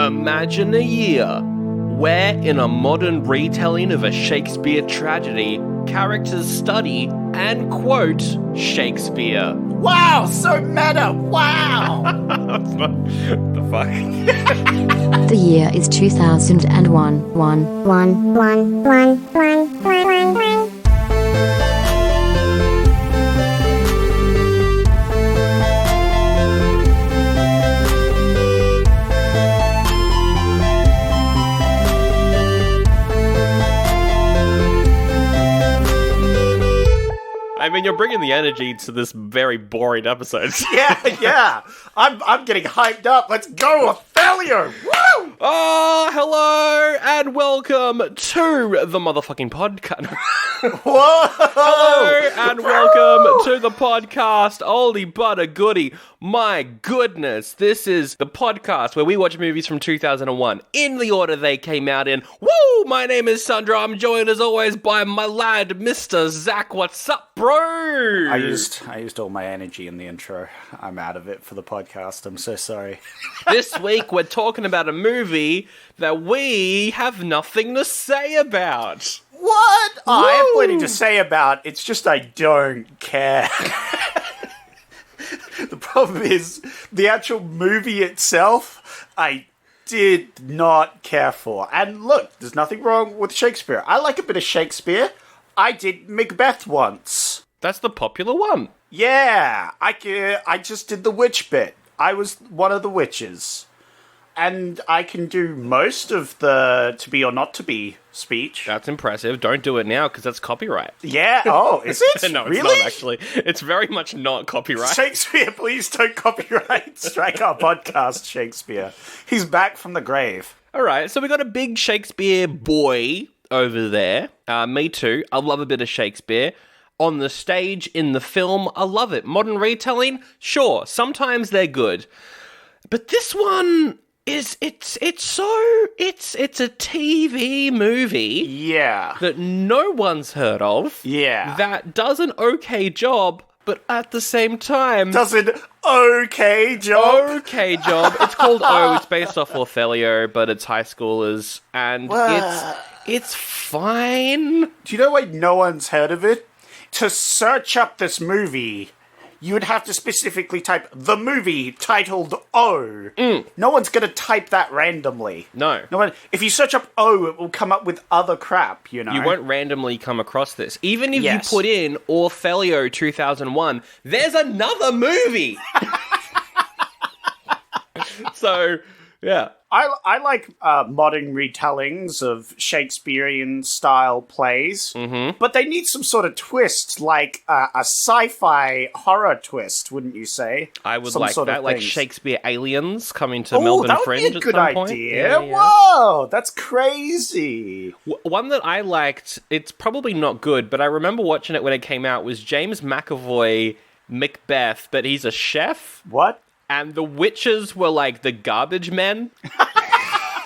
Imagine a year where, in a modern retelling of a Shakespeare tragedy, characters study and quote Shakespeare. Wow, so meta! Wow! The fuck? The year is 2001. I mean, you're bringing the energy to this very boring episode. Yeah. I'm getting hyped up. Let's go, Othello! Woo! Oh, hello and welcome to the motherfucking podcast. Whoa! Hello and welcome to the podcast. Oldie but a goodie. My goodness, this is the podcast where we watch movies from 2001 in the order they came out in. Woo! My name is Sandra. I'm joined as always by my lad, Mr. Zach. What's up, bro? I used all my energy in the intro. I'm out of it for the podcast. I'm so sorry. This week we're talking about a movie that we have nothing to say about. What? Woo! I have plenty to say about. It's just I don't care. The problem is, the actual movie itself, I did not care for. And look, there's nothing wrong with Shakespeare. I like a bit of Shakespeare. I did Macbeth once. That's the popular one. Yeah, I just did the witch bit. I was one of the witches. And I can do most of the to be or not to be speech. That's impressive. Don't do it now because that's copyright. Yeah, oh, is it? No, it's really? not actually. It's very much not copyright. Shakespeare, please don't copyright strike our podcast, Shakespeare. He's back from the grave. All right, so we got a big Shakespeare boy over there. Me too. I love a bit of Shakespeare. On the stage, in the film, I love it. Modern retelling, sure, sometimes they're good. But this one is it's a TV movie. Yeah. That no one's heard of. Yeah. That does an okay job, but at the same time Does an okay job. okay job. It's called It's based off Othello, but it's high schoolers, and it's fine. Do you know why no one's heard of it? To search up this movie, you would have to specifically type the movie titled O. No one's going to type that randomly. No. one. If you search up O, it will come up with other crap, you know? You won't randomly come across this. Even if Yes. you put in Othello 2001, there's another movie. So, yeah. I like modern retellings of Shakespearean-style plays, but they need some sort of twist, like a sci-fi horror twist, wouldn't you say? I would Some like sort of that, like things. Shakespeare aliens coming to Oh, Melbourne that would Fringe be a at good some point. idea. Yeah. Whoa, that's crazy. One that I liked, it's probably not good, but I remember watching it when it came out, was James McAvoy Macbeth, but he's a chef. What? And the witches were like the garbage men.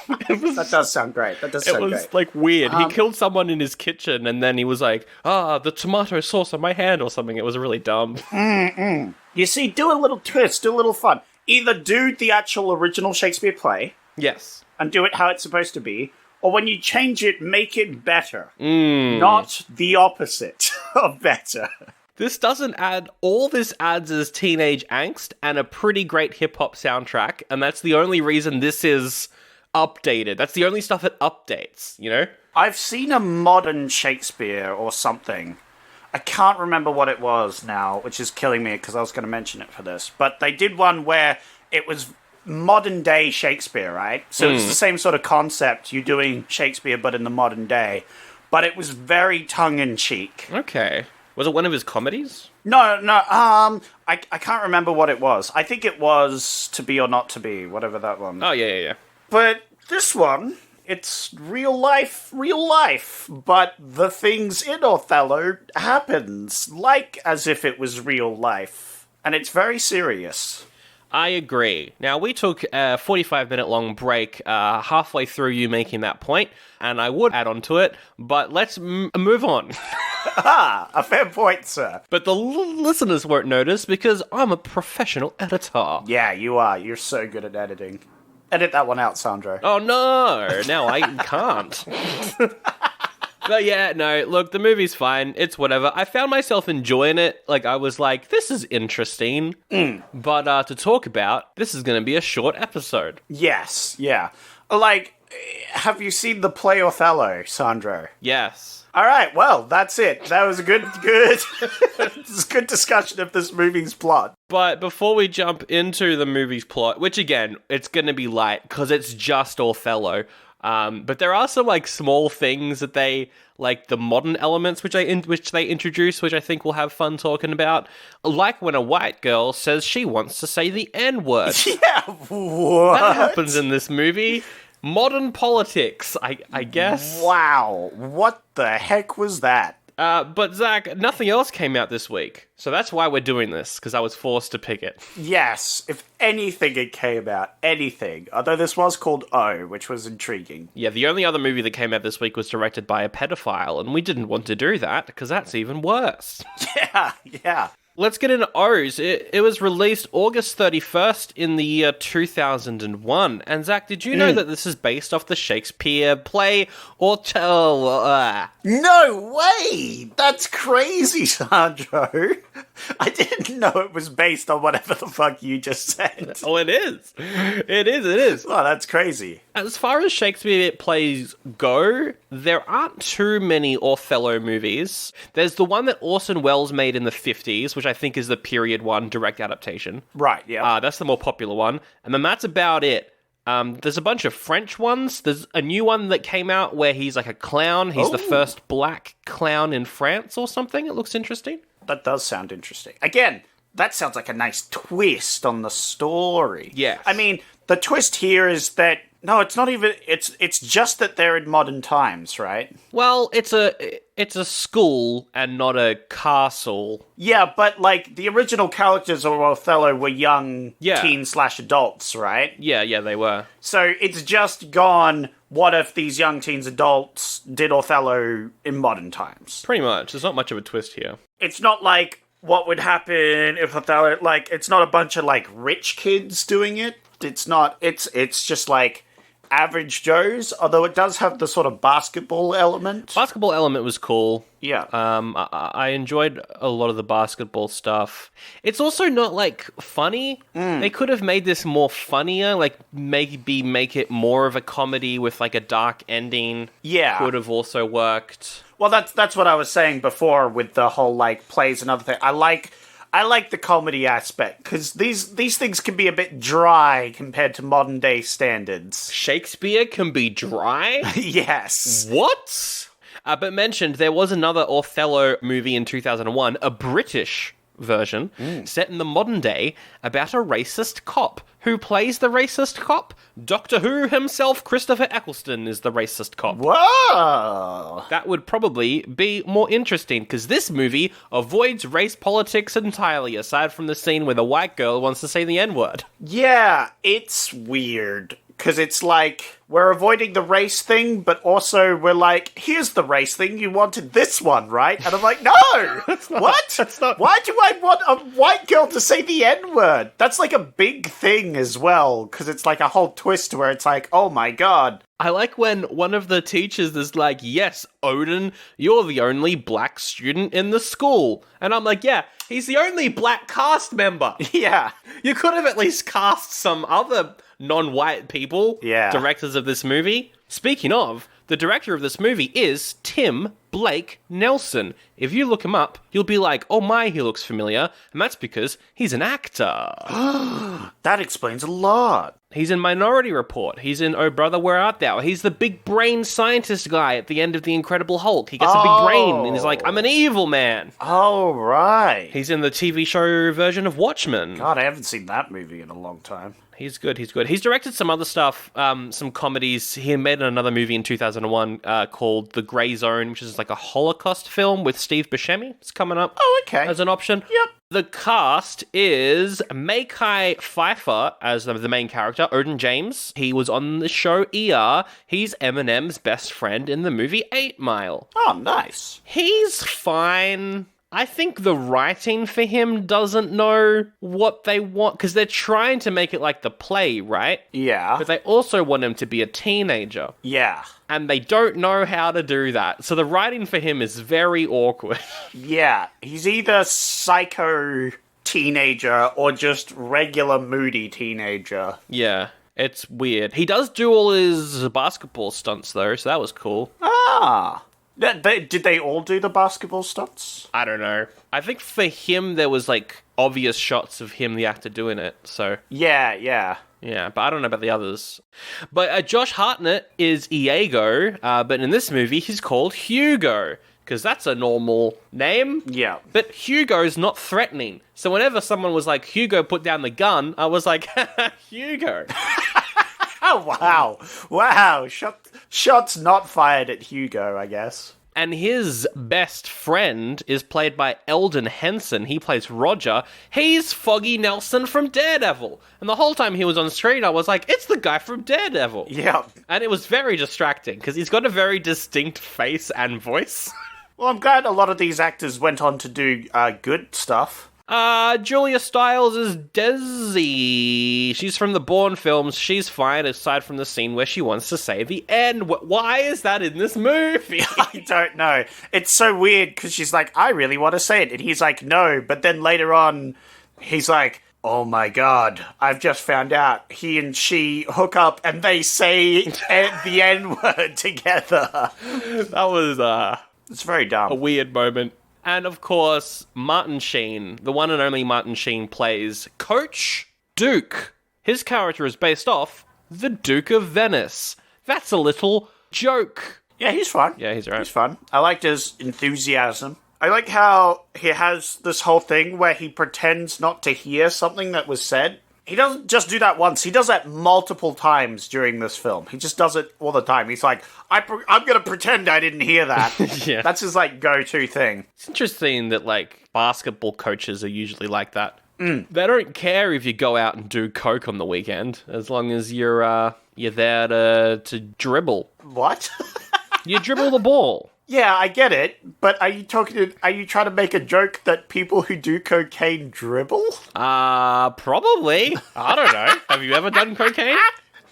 That does sound great. That does It sound was great. like weird. He killed someone in his kitchen and then he was like, the tomato sauce on my hand or something. It was really dumb. You see, do a little twist, do a little fun. Either do the actual original Shakespeare play Yes. and do it how it's supposed to be, or when you change it, make it better. Not the opposite of better. This doesn't add, all this adds is teenage angst and a pretty great hip-hop soundtrack, and that's the only reason this is updated. That's the only stuff it updates, you know? I've seen a modern Shakespeare or something. I can't remember what it was now, which is killing me because I was going to mention it for this. But they did one where it was modern day Shakespeare, right? So it's the same sort of concept. You're doing Shakespeare, but in the modern day. But it was very tongue-in-cheek. Okay. Was it one of his comedies? No, I can't remember what it was. I think it was To Be or Not To Be, whatever that one. Oh, yeah. But this one, it's real life, but the things in Othello happens like as if it was real life. And it's very serious. I agree. Now, we took a 45-minute long break halfway through you making that point, and I would add on to it, but let's move on. A fair point, sir. But the listeners won't notice because I'm a professional editor. Yeah, you are. You're so good at editing. Edit that one out, Sandro. Oh no, now I can't. But yeah, no, look, the movie's fine. It's whatever. I found myself enjoying it. Like, I was like, this is interesting. But to talk about, this is going to be a short episode. Yes, yeah. Like, have you seen the play Othello, Sandro? Yes. All right, well, that's it. That was a good it's a good discussion of this movie's plot. But before we jump into the movie's plot, which again, it's going to be light because it's just Othello. But there are some like small things that they like the modern elements which they introduce, which I think we'll have fun talking about. Like when a white girl says she wants to say the N-word. Yeah, what? That happens in this movie. Modern politics, I guess. Wow, what the heck was that? But Zach, nothing else came out this week, so that's why we're doing this, because I was forced to pick it. Yes, if anything it came out, anything. Although this was called O, which was intriguing. Yeah, the only other movie that came out this week was directed by a pedophile, and we didn't want to do that, because that's even worse. Yeah. Let's get into O's. It was released August 31st in the year 2001. And Zach, did you know that this is based off the Shakespeare play Othello? No way! That's crazy, Sandro. I didn't know it was based on whatever the fuck you just said. Oh, it is. It is. Oh, that's crazy. As far as Shakespeare plays go, there aren't too many Othello movies. There's the one that Orson Welles made in the 50s, which I think is the period one direct adaptation. Right, yeah. That's the more popular one. And then that's about it. There's a bunch of French ones. There's a new one that came out where he's like a clown. He's the first black clown in France or something. It looks interesting. That does sound interesting. Again, that sounds like a nice twist on the story. Yes. I mean, the twist here is that no, it's not even. It's just that they're in modern times, right? Well, it's a school and not a castle. Yeah, but like the original characters of Othello were young Yeah. teen/adults, right? Yeah, they were. So it's just gone. What if these young teens adults did Othello in modern times? Pretty much. There's not much of a twist here. It's not like what would happen if Othello, like, it's not a bunch of like rich kids doing it. It's not. It's just like average Joes, although it does have the sort of basketball element. Basketball element was cool. Yeah. I enjoyed a lot of the basketball stuff. It's also not, like, funny. They could have made this more funnier, like, maybe make it more of a comedy with, like, a dark ending. Yeah. Could have also worked. Well, that's what I was saying before with the whole, like, plays and other thing. I like the comedy aspect, because these things can be a bit dry compared to modern day standards. Shakespeare can be dry? Yes. What? But mentioned, there was another Othello movie in 2001, a British version, set in the modern day, about a racist cop. Who plays the racist cop? Doctor Who himself, Christopher Eccleston, is the racist cop. Whoa! That would probably be more interesting, because this movie avoids race politics entirely, aside from the scene where the white girl wants to say the N-word. Yeah, it's weird. Because it's like, we're avoiding the race thing, but also we're like, here's the race thing, you wanted this one, right? And I'm like, no! What? That's not... Why do I want a white girl to say the N-word? That's like a big thing as well, because it's like a whole twist where it's like, oh my god. I like when one of the teachers is like, yes, Odin, you're the only black student in the school. And I'm like, yeah, he's the only black cast member. Yeah. You could have at least cast some other non-white people, Yeah. directors of this movie. Speaking of, the director of this movie is Tim Blake Nelson. If you look him up, you'll be like, oh my, he looks familiar. And that's because he's an actor. That explains a lot. He's in Minority Report. He's in Oh Brother, Where Art Thou? He's the big brain scientist guy at the end of The Incredible Hulk. He gets a big brain and he's like, I'm an evil man. Oh, right. He's in the TV show version of Watchmen. God, I haven't seen that movie in a long time. He's good. He's directed some other stuff, some comedies. He made another movie in 2001 called The Grey Zone, which is like a Holocaust film with Steve Buscemi. It's coming up as an option. Yep. The cast is Mekhi Phifer as the main character, Odin James. He was on the show ER. He's Eminem's best friend in the movie 8 Mile. Oh, nice. He's fine. I think the writing for him doesn't know what they want, because they're trying to make it like the play, right? Yeah. But they also want him to be a teenager. Yeah. And they don't know how to do that. So the writing for him is very awkward. Yeah. He's either psycho teenager or just regular moody teenager. Yeah, it's weird. He does do all his basketball stunts, though, so that was cool. Ah. Did they all do the basketball stunts? I don't know. I think for him, there was, like, obvious shots of him, the actor, doing it, so... Yeah. Yeah, but I don't know about the others. But Josh Hartnett is Iago, but in this movie, he's called Hugo, because that's a normal name. Yeah. But Hugo's not threatening. So whenever someone was like, Hugo, put down the gun, I was like, Hugo. Oh, wow. Shots not fired at Hugo, I guess. And his best friend is played by Eldon Henson. He plays Roger. He's Foggy Nelson from Daredevil. And the whole time he was on screen, I was like, it's the guy from Daredevil. Yeah. And it was very distracting, because he's got a very distinct face and voice. Well, I'm glad a lot of these actors went on to do good stuff. Julia Stiles is Desi. She's from the Bourne films. She's fine, aside from the scene where she wants to say the N. Why is that in this movie? I don't know. It's so weird, because she's like, I really want to say it. And he's like, no. But then later on, he's like, oh my god, I've just found out he and she hook up and they say the N-word together. That was, It's very dumb. a weird moment. And of course, Martin Sheen, the one and only Martin Sheen, plays Coach Duke. His character is based off the Duke of Venice. That's a little joke. Yeah, he's fun. Yeah, he's alright. He's fun. I liked his enthusiasm. I like how he has this whole thing where he pretends not to hear something that was said. He doesn't just do that once. He does that multiple times during this film. He just does it all the time. He's like, I'm going to pretend I didn't hear that. Yeah. That's his, like, go-to thing. It's interesting that, like, basketball coaches are usually like that. They don't care if you go out and do coke on the weekend, as long as you're there to dribble. What? You dribble the ball. Yeah, I get it, but are you trying to make a joke that people who do cocaine dribble? Probably. I don't know. Have you ever done cocaine?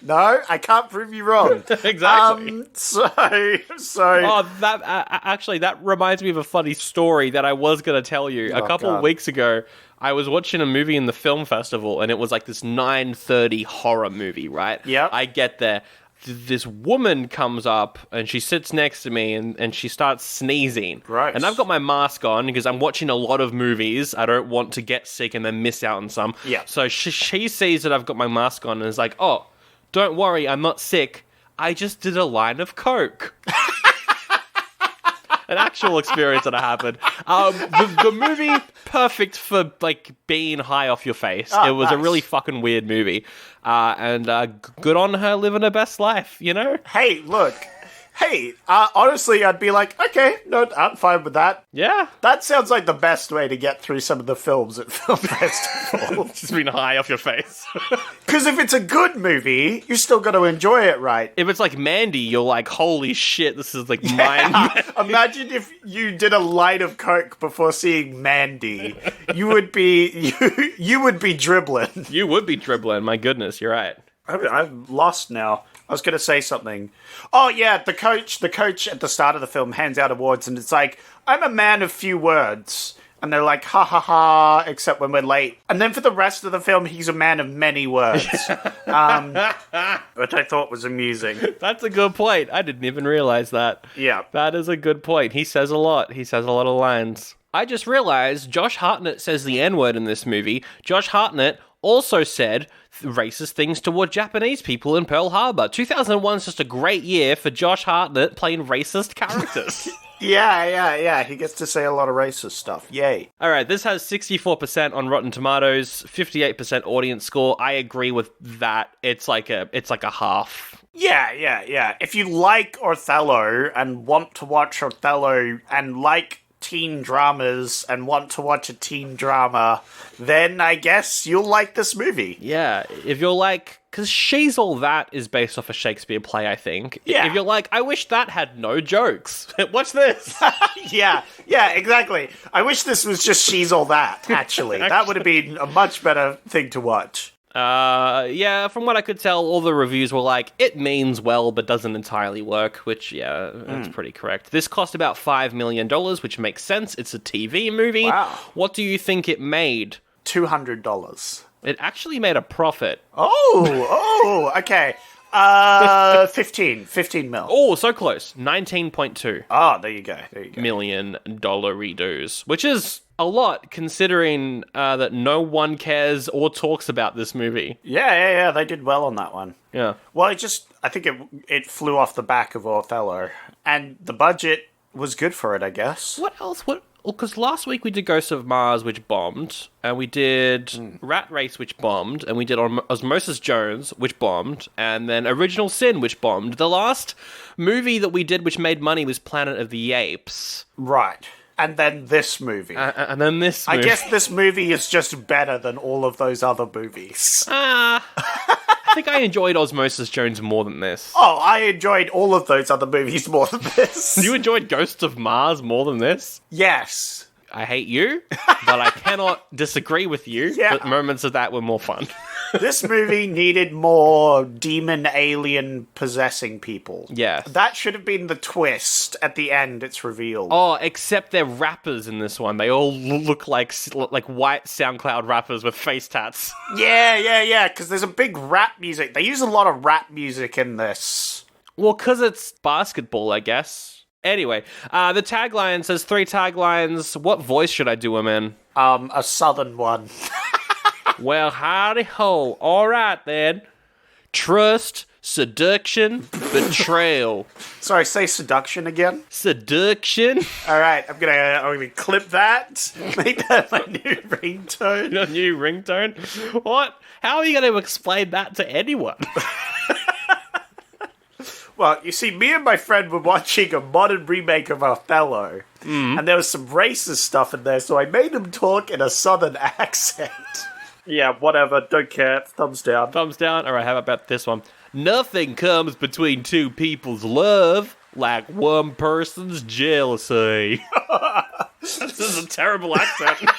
No, I can't prove you wrong. Exactly. So. Oh, that actually, that reminds me of a funny story that I was going to tell you. A couple of weeks ago, I was watching a movie in the film festival, and it was like this 9:30 horror movie, right? Yep. I get there. This woman comes up and she sits next to me and she starts sneezing. Gross. And I've got my mask on because I'm watching a lot of movies. I don't want to get sick and then miss out on some. Yeah. So she sees that I've got my mask on and is like, oh, don't worry, I'm not sick. I just did a line of coke. An actual experience that happened. The movie, perfect for, like, being high off your face. Oh, it was a nice. really fucking weird movie. And good on her living her best life, you know? Hey, look. Hey, honestly, I'd be like, okay, no, I'm fine with that. Yeah. That sounds like the best way to get through some of the films at film festival. Just being high off your face. Because if it's a good movie, you're still going to enjoy it, right? If it's like Mandy, you're like, holy shit, this is like mind. Imagine if you did a line of coke before seeing Mandy. You would be you would be dribbling. You would be dribbling, my goodness, you're right. I'm lost now. I was going to say something. Oh, yeah, the coach at the start of the film hands out awards, and it's like, I'm a man of few words. And they're like, ha ha ha, except when we're late. And then for the rest of the film, he's a man of many words. Which I thought was amusing. That's a good point. I didn't even realize that. Yeah. That is a good point. He says a lot. He says a lot of lines. I just realized Josh Hartnett says the N-word in this movie. Josh Hartnett also said racist things toward Japanese people in Pearl Harbor. 2001 is just a great year for Josh Hartnett playing racist characters. Yeah. He gets to say a lot of racist stuff. Yay. All right, this has 64% on Rotten Tomatoes, 58% audience score. I agree with that. It's like a half. Yeah. If you like Othello and want to watch Othello and like teen dramas and want to watch a teen drama, then I guess you'll like this movie. Yeah, if you're like... Because She's All That is based off a Shakespeare play, I think. Yeah. If you're like, I wish that had no jokes. Watch this. Yeah, exactly. I wish this was just She's All That, actually. That would have been a much better thing to watch. Yeah, from what I could tell, all the reviews were like, it means well, but doesn't entirely work, which, yeah, that's pretty correct. This cost about $5 million, which makes sense. It's a TV movie. Wow. What do you think it made? $200. It actually made a profit. Okay. 15 mil. Oh, so close. 19.2 There you go. million dollar redos, which is a lot considering that no one cares or talks about this movie. Yeah, they did well on that one. Yeah. Well, I think it flew off the back of Othello, and the budget was good for it, I guess. What else? Because last week we did Ghost of Mars, which bombed, and we did Rat Race, which bombed, and we did Osmosis Jones, which bombed, and then Original Sin, which bombed. The last movie that we did which made money was Planet of the Apes. Right. And then this movie. And then this movie. I guess this movie is just better than all of those other movies. I think I enjoyed Osmosis Jones more than this. Oh, I enjoyed all of those other movies more than this. You enjoyed Ghosts of Mars more than this? Yes. I hate you, but I cannot disagree with you. Yeah. But moments of that were more fun. This movie needed more demon alien possessing people. Yes. That should have been the twist at the end, it's revealed. Oh, except they're rappers in this one. They all look like white SoundCloud rappers with face tats. Yeah, because there's a big rap music. They use a lot of rap music in this. Well, because it's basketball, I guess. Anyway, the tagline says 3 taglines. What voice should I do them in? A southern one. Well, howdy ho. All right, then. Trust, seduction, betrayal. Sorry, say seduction again. Seduction? All right, I'm gonna clip that. Make that my new ringtone. Your new ringtone? What? How are you going to explain that to anyone? Well, you see, me and my friend were watching a modern remake of Othello, and there was some racist stuff in there, so I made him talk in a southern accent. Yeah, whatever, don't care, thumbs down. Thumbs down? Alright, how about this one? Nothing comes between two people's love like one person's jealousy. This is a terrible accent.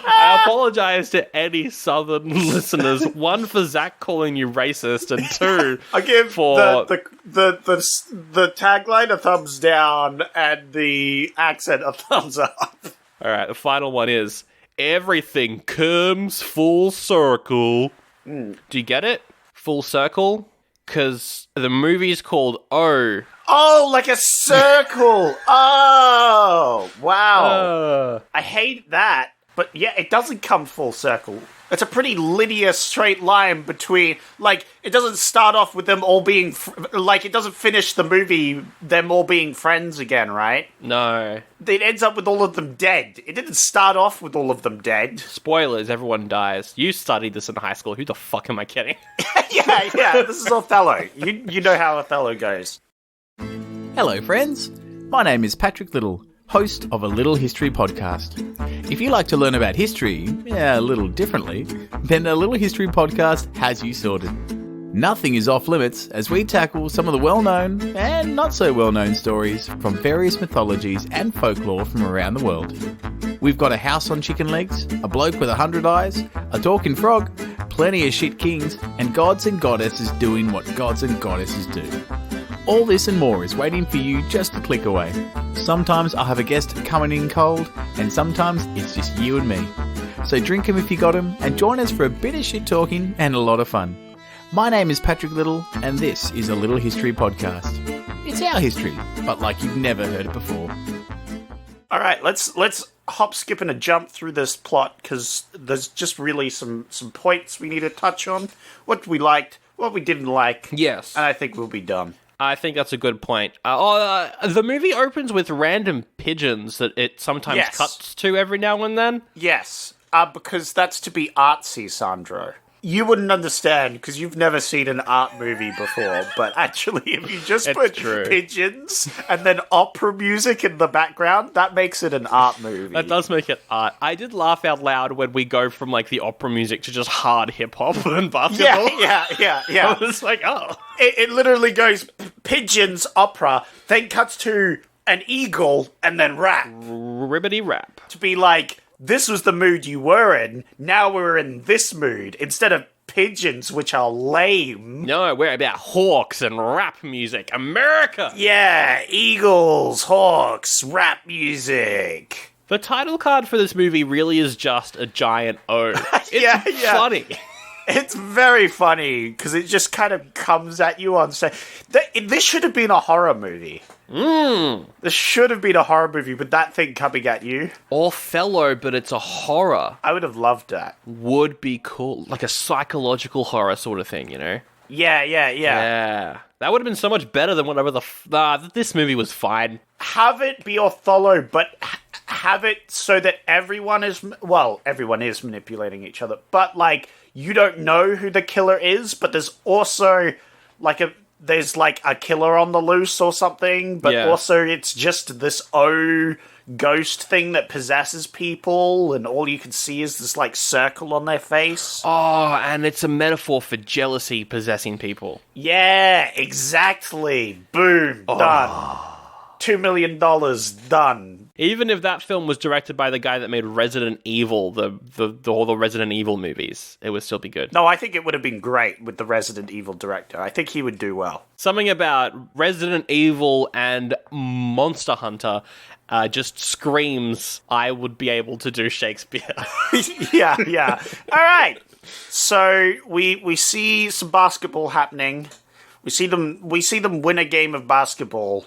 I apologize to any southern listeners. 1, for Zach calling you racist, and 2, I give for the tagline a thumbs down and the accent a thumbs up. Alright, the final one is everything comes full circle. Do you get it? Full circle? Because the movie's called O. Oh, like a circle. Oh, wow. I hate that. But yeah, it doesn't come full circle. It's a pretty linear straight line between, like, it doesn't start off with them all being, it doesn't finish the movie them all being friends again, right? No. It ends up with all of them dead. It didn't start off with all of them dead. Spoilers, everyone dies. You studied this in high school. Who the fuck am I kidding? yeah, this is Othello. You know how Othello goes. Hello, friends. My name is Patrick Little, host of A Little History Podcast. If you like to learn about history, a little differently, then A Little History Podcast has you sorted. Nothing is off limits as we tackle some of the well-known and not so well-known stories from various mythologies and folklore from around the world. We've got a house on chicken legs, a bloke with 100 eyes, a talking frog, plenty of shit kings, and gods and goddesses doing what gods and goddesses do. All this and more is waiting for you just a click away. Sometimes I'll have a guest coming in cold, and sometimes it's just you and me. So drink 'em if you got 'em, and join us for a bit of shit talking and a lot of fun. My name is Patrick Little, and this is A Little History Podcast. It's our history, but like you've never heard it before. All right, let's hop, skip, and a jump through this plot, because there's just really some points we need to touch on. What we liked, what we didn't like. Yes. And I think we'll be done. I think that's a good point. The movie opens with random pigeons that it sometimes Yes. cuts to every now and then. Yes, because that's to be artsy, Sandro. You wouldn't understand because you've never seen an art movie before, but actually if you just put pigeons and then opera music in the background, that makes it an art movie. That does make it art. I did laugh out loud when we go from like the opera music to just hard hip-hop and basketball. Yeah. I was like, oh. It literally goes pigeons, opera, then cuts to an eagle, and then rap. Ribbity rap. To be like, this was the mood you were in, now we're in this mood, instead of pigeons, which are lame. No, we're about hawks and rap music. America! Yeah, eagles, hawks, rap music. The title card for this movie really is just a giant O. It's funny. It's very funny, because it just kind of comes at you on stage. This should have been a horror movie. This should have been a horror movie, but that thing coming at you. Othello, but it's a horror. I would have loved that. Would be cool. Like a psychological horror sort of thing, you know? Yeah. Yeah. That would have been so much better than whatever this movie was fine. Have it be Othello, but have it so that everyone is manipulating each other, but like you don't know who the killer is, but there's also like there's a killer on the loose or something, but also it's just this ghost thing that possesses people, and all you can see is this like circle on their face. Oh, and it's a metaphor for jealousy possessing people. Yeah, exactly. Boom. Done. $2 million done. Even if that film was directed by the guy that made Resident Evil, all the Resident Evil movies, it would still be good. No, I think it would have been great with the Resident Evil director. I think he would do well. Something about Resident Evil and Monster Hunter just screams, I would be able to do Shakespeare. Yeah. All right. So we see some basketball happening. We see them win a game of basketball.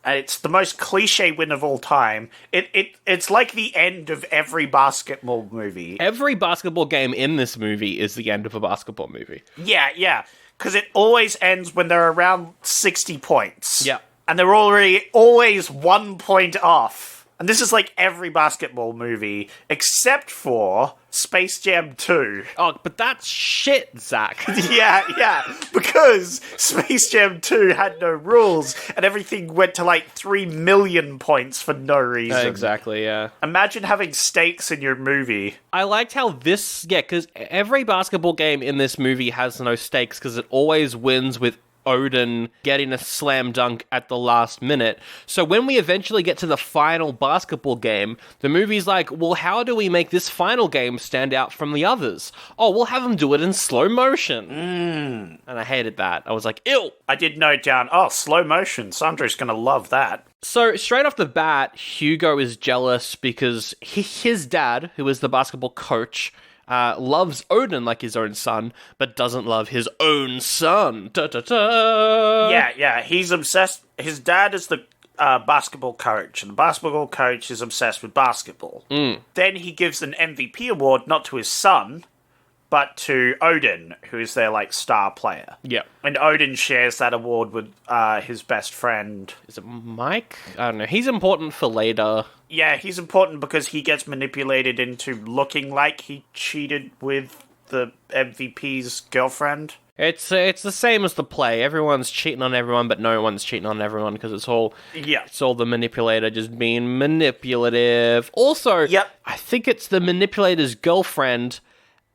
It's the most cliche win of all time. It's like the end of every basketball movie. Every basketball game in this movie is the end of a basketball movie. Yeah. Because it always ends when they're around 60 points. Yeah. And they're always 1 point off. And this is like every basketball movie, except for Space Jam 2. Oh, but that's shit, Zach. Yeah, because Space Jam 2 had no rules, and everything went to like 3 million points for no reason. Exactly, yeah. Imagine having stakes in your movie. I liked how because every basketball game in this movie has no stakes, because it always wins with Odin getting a slam dunk at the last minute. So when we eventually get to the final basketball game, the movie's like, well, how do we make this final game stand out from the others? Oh, we'll have them do it in slow motion. And I hated that. I was like, ew. I did note down, slow motion. Sandra's gonna love that. So straight off the bat, Hugo is jealous because his dad, who is the basketball coach, loves Odin like his own son, but doesn't love his own son. Yeah, he's obsessed. His dad is the basketball coach, and the basketball coach is obsessed with basketball. Then he gives an MVP award not to his son, but to Odin, who is their like star player. Yeah. And Odin shares that award with his best friend. Is it Mike? I don't know. He's important for later. Yeah, he's important because he gets manipulated into looking like he cheated with the MVP's girlfriend. It's the same as the play. Everyone's cheating on everyone, but no one's cheating on everyone because it's all the manipulator just being manipulative. Also, I think it's the manipulator's girlfriend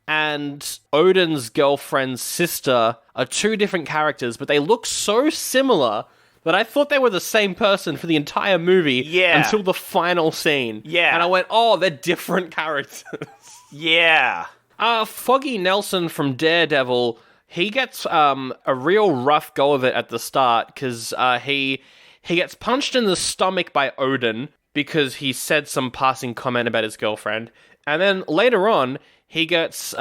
and Odin's girlfriend's sister are two different characters, but they look so similar that I thought they were the same person for the entire movie until the final scene. Yeah. And I went, oh, they're different characters. Yeah. Foggy Nelson from Daredevil, he gets a real rough go of it at the start because he gets punched in the stomach by Odin because he said some passing comment about his girlfriend. And then later on, he gets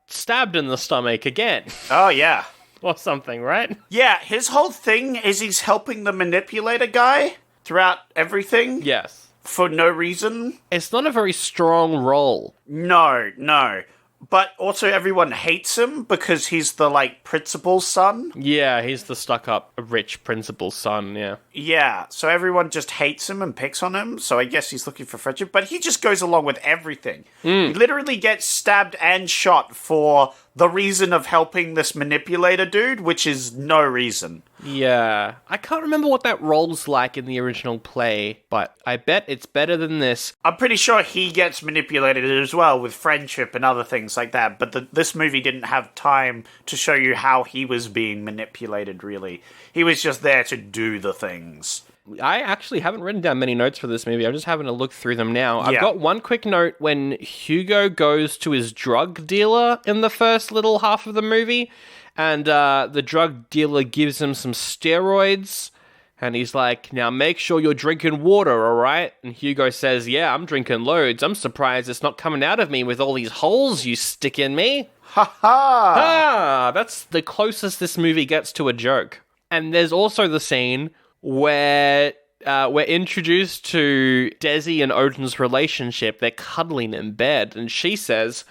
stabbed in the stomach again. Oh, yeah. Or something, right? Yeah, his whole thing is he's helping the manipulator guy throughout everything. Yes. For no reason. It's not a very strong role. No. But also everyone hates him because he's the, like, principal's son. Yeah, he's the stuck-up rich principal's son, yeah. Yeah, so everyone just hates him and picks on him, so I guess he's looking for friendship. But he just goes along with everything. He literally gets stabbed and shot for the reason of helping this manipulator dude, which is no reason. Yeah. I can't remember what that role's like in the original play, but I bet it's better than this. I'm pretty sure he gets manipulated as well with friendship and other things like that, but this movie didn't have time to show you how he was being manipulated, really. He was just there to do the things. I actually haven't written down many notes for this movie. I'm just having a look through them now. Yeah. I've got one quick note when Hugo goes to his drug dealer in the first little half of the movie, and the drug dealer gives him some steroids, and he's like, now make sure you're drinking water, all right? And Hugo says, yeah, I'm drinking loads. I'm surprised it's not coming out of me with all these holes you stick in me. Ha ha! Ah, that's the closest this movie gets to a joke. And there's also the scene where we're introduced to Desi and Odin's relationship. They're cuddling in bed, and she says,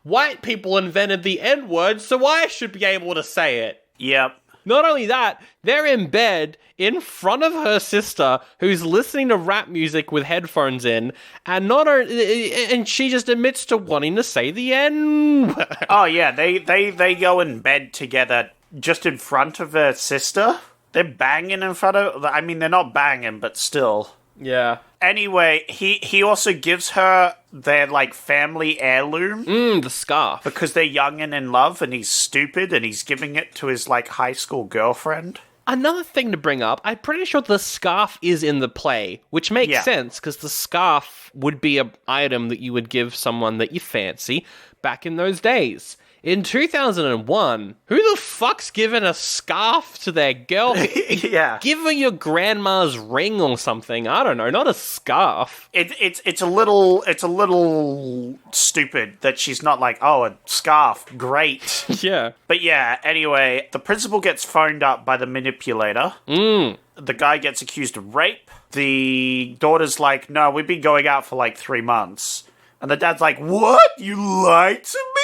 white people invented the N-word, so I should be able to say it. Yep. Not only that, they're in bed in front of her sister, who's listening to rap music with headphones in, and and she just admits to wanting to say the N-word. Oh yeah, they go in bed together just in front of her sister. They're banging in front of... I mean, they're not banging, but still. Yeah. Anyway, he also gives her their, like, family heirloom. The scarf. Because they're young and in love, and he's stupid, and he's giving it to his, like, high school girlfriend. Another thing to bring up, I'm pretty sure the scarf is in the play, which makes sense, because the scarf would be an item that you would give someone that you fancy back in those days. In 2001, who the fuck's giving a scarf to their girl? Yeah. Give her your grandma's ring or something. I don't know, not a scarf. It's a little stupid that she's not like, oh, a scarf, great. Yeah. But yeah, anyway, the principal gets phoned up by the manipulator. The guy gets accused of rape. The daughter's like, no, we've been going out for like 3 months. And the dad's like, what? You lied to me?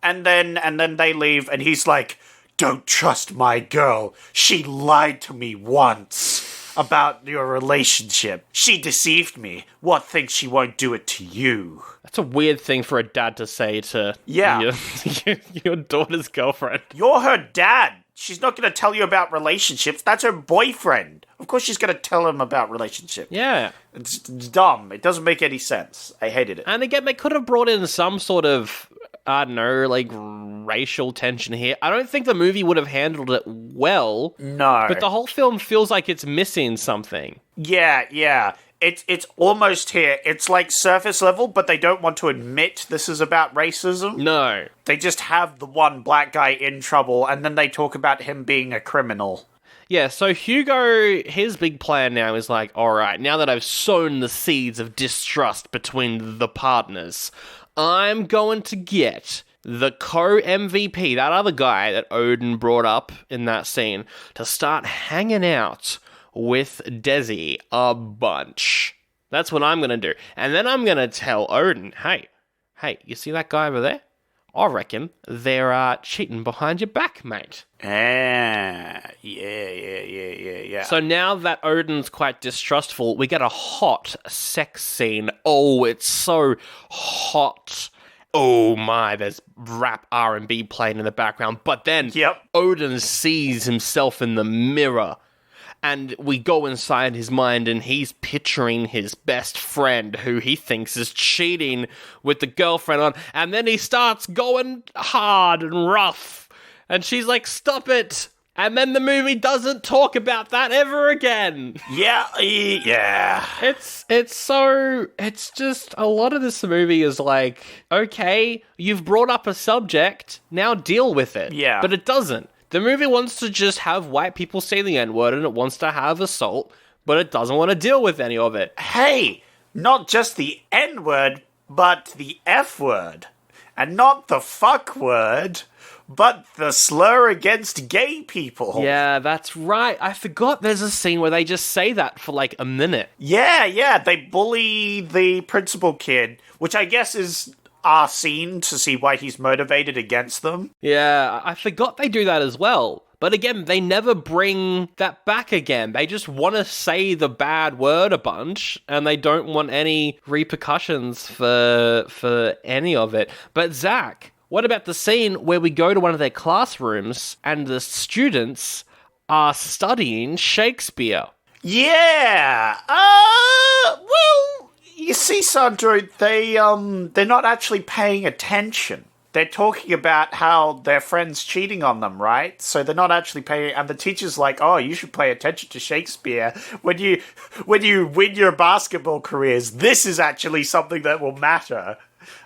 And then they leave, and he's like, don't trust my girl. She lied to me once about your relationship. She deceived me. What thinks she won't do it to you? That's a weird thing for a dad to say to your daughter's girlfriend. You're her dad. She's not going to tell you about relationships. That's her boyfriend. Of course she's going to tell him about relationships. Yeah. It's dumb. It doesn't make any sense. I hated it. And again, they could have brought in some sort of, I don't know, like, racial tension here. I don't think the movie would have handled it well. No. But the whole film feels like it's missing something. Yeah. It's almost here. It's like surface level, but they don't want to admit this is about racism. No. They just have the one black guy in trouble, and then they talk about him being a criminal. Yeah, so Hugo, his big plan now is like, all right, now that I've sown the seeds of distrust between the partners, I'm going to get the co-MVP, that other guy that Odin brought up in that scene, to start hanging out with Desi a bunch. That's what I'm going to do. And then I'm going to tell Odin, hey, you see that guy over there? I reckon they're cheating behind your back, mate. Yeah. So now that Odin's quite distrustful, we get a hot sex scene. Oh, it's so hot. Oh my, there's rap R&B playing in the background. But then Odin sees himself in the mirror. And we go inside his mind, and he's picturing his best friend, who he thinks is cheating with the girlfriend on. And then he starts going hard and rough. And she's like, stop it. And then the movie doesn't talk about that ever again. Yeah. It's just, a lot of this movie is like, okay, you've brought up a subject, now deal with it. Yeah. But it doesn't. The movie wants to just have white people say the N-word, and it wants to have assault, but it doesn't want to deal with any of it. Hey, not just the N-word, but the F-word. And not the fuck word, but the slur against gay people. Yeah, that's right. I forgot there's a scene where they just say that for like a minute. Yeah, they bully the principal kid, which I guess is our scene to see why he's motivated against them. Yeah, I forgot they do that as well. But again, they never bring that back again. They just want to say the bad word a bunch, and they don't want any repercussions for any of it. But Zach, What about the scene where we go to one of their classrooms and the students are studying Shakespeare? Yeah. Well, you see, Sandro, they're not actually paying attention. They're talking about how their friend's cheating on them, right? So they're not actually paying, and the teacher's like, "Oh, you should pay attention to Shakespeare when you win your basketball careers. This is actually something that will matter."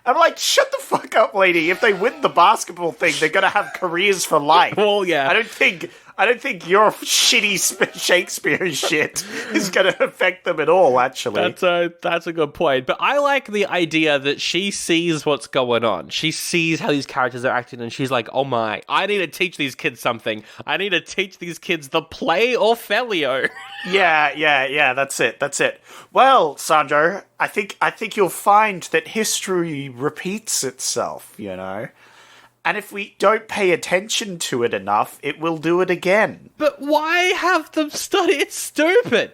I'm like, shut the fuck up, lady. If they win the basketball thing, they're gonna have careers for life. Well, yeah. I don't think your shitty Shakespeare shit is going to affect them at all, actually. That's a good point. But I like the idea that she sees what's going on. She sees how these characters are acting, and she's like, oh my, I need to teach these kids something. I need to teach these kids the play Othello. Yeah, that's it. Well, Sandro, I think you'll find that history repeats itself, you know? And if we don't pay attention to it enough, it will do it again. But why have them study? It's stupid.